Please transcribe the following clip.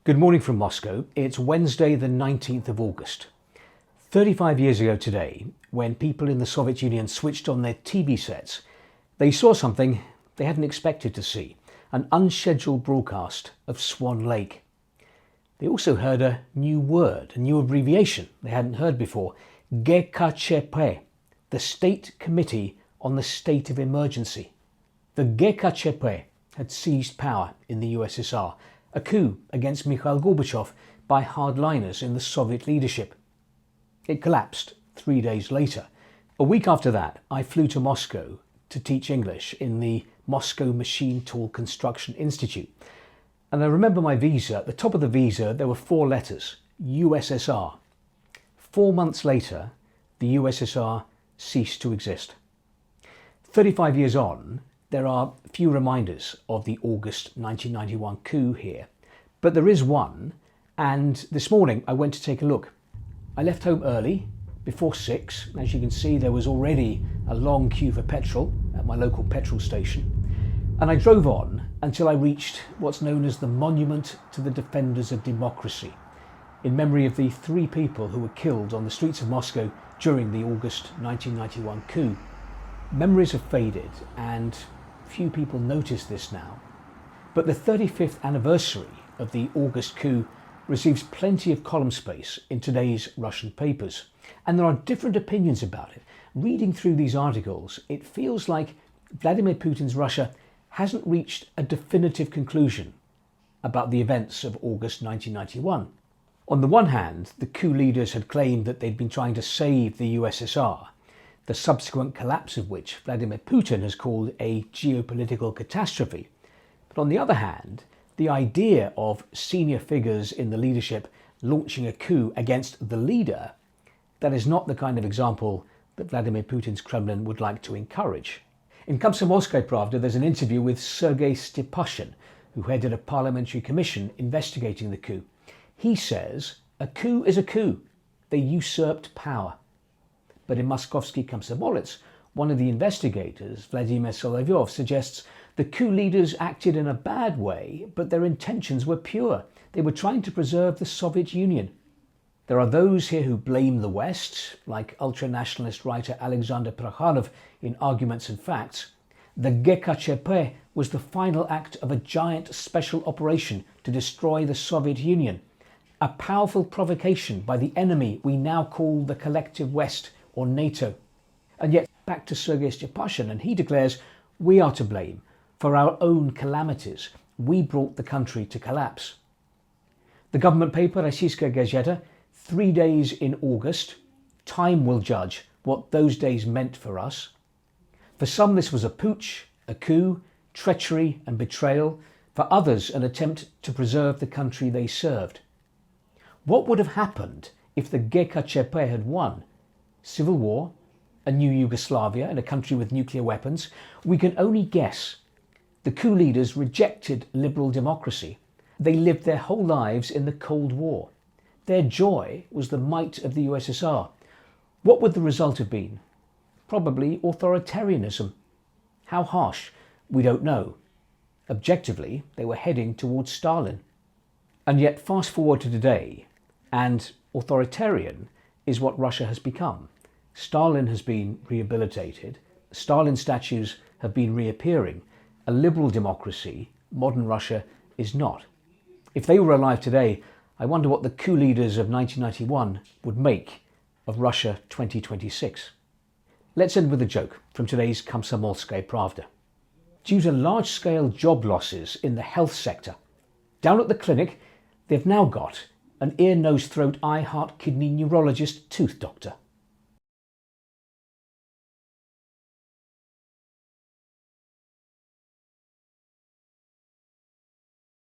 Good morning from Moscow. It's Wednesday the 19th of August. 35 years ago today, when people in the Soviet Union switched on their TV sets, they saw something they hadn't expected to see, an unscheduled broadcast of Swan Lake. They also heard a new word, a new abbreviation they hadn't heard before, GKCHP, the State Committee on the State of Emergency. The GKCHP had seized power in the USSR, a coup against Mikhail Gorbachev by hardliners in the Soviet leadership. It collapsed 3 days later. A week after that, I flew to Moscow to teach English in the Moscow Machine Tool Construction Institute. And I remember my visa. At the top of the visa, there were 4 letters, USSR. 4 months later, the USSR ceased to exist. 35 years on, there are few reminders of the August 1991 coup here, but there is one, and this morning I went to take a look. I left home early, before 6. As you can see, there was already a long queue for petrol at my local petrol station, and I drove on until I reached what's known as the Monument to the Defenders of Democracy, in memory of the 3 people who were killed on the streets of Moscow during the August 1991 coup. Memories have faded, and few people notice this now, but the 35th anniversary of the August coup receives plenty of column space in today's Russian papers, and there are different opinions about it. Reading through these articles, it feels like Vladimir Putin's Russia hasn't reached a definitive conclusion about the events of August 1991. On the one hand, the coup leaders had claimed that they'd been trying to save the USSR, the subsequent collapse of which Vladimir Putin has called a geopolitical catastrophe. But on the other hand, the idea of senior figures in the leadership launching a coup against the leader, that is not the kind of example that Vladimir Putin's Kremlin would like to encourage. In Komsomolskaya Pravda, there's an interview with Sergei Stepashin, who headed a parliamentary commission investigating the coup. He says, a coup is a coup. They usurped power. But in Moskovsky Komsomolets, one of the investigators, Vladimir Solovyov, suggests the coup leaders acted in a bad way, but their intentions were pure. They were trying to preserve the Soviet Union. There are those here who blame the West, like ultra-nationalist writer Alexander Prokhanov in Arguments and Facts. The GKCHP was the final act of a giant special operation to destroy the Soviet Union, a powerful provocation by the enemy we now call the collective West, or NATO. And yet, back to Sergei Stepashin, and he declares, we are to blame for our own calamities. We brought the country to collapse. The government paper, Rossiyskaya Gazeta, 3 days in August. Time will judge what those days meant for us. For some, this was a putsch, a coup, treachery and betrayal. For others, an attempt to preserve the country they served. What would have happened if the GKCHP had won? Civil war, a new Yugoslavia and a country with nuclear weapons? We can only guess. The coup leaders rejected liberal democracy. They lived their whole lives in the Cold War. Their joy was the might of the USSR. What would the result have been? Probably authoritarianism. How harsh? We don't know. Objectively, they were heading towards Stalin. And yet, fast forward to today, and authoritarian is what Russia has become. Stalin has been rehabilitated. Stalin statues have been reappearing. A liberal democracy, modern Russia, is not. If they were alive today, I wonder what the coup leaders of 1991 would make of Russia 2026. Let's end with a joke from today's Komsomolskaya Pravda. Due to large-scale job losses in the health sector, down at the clinic, they've now got an ear, nose, throat, eye, heart, kidney, neurologist, tooth doctor.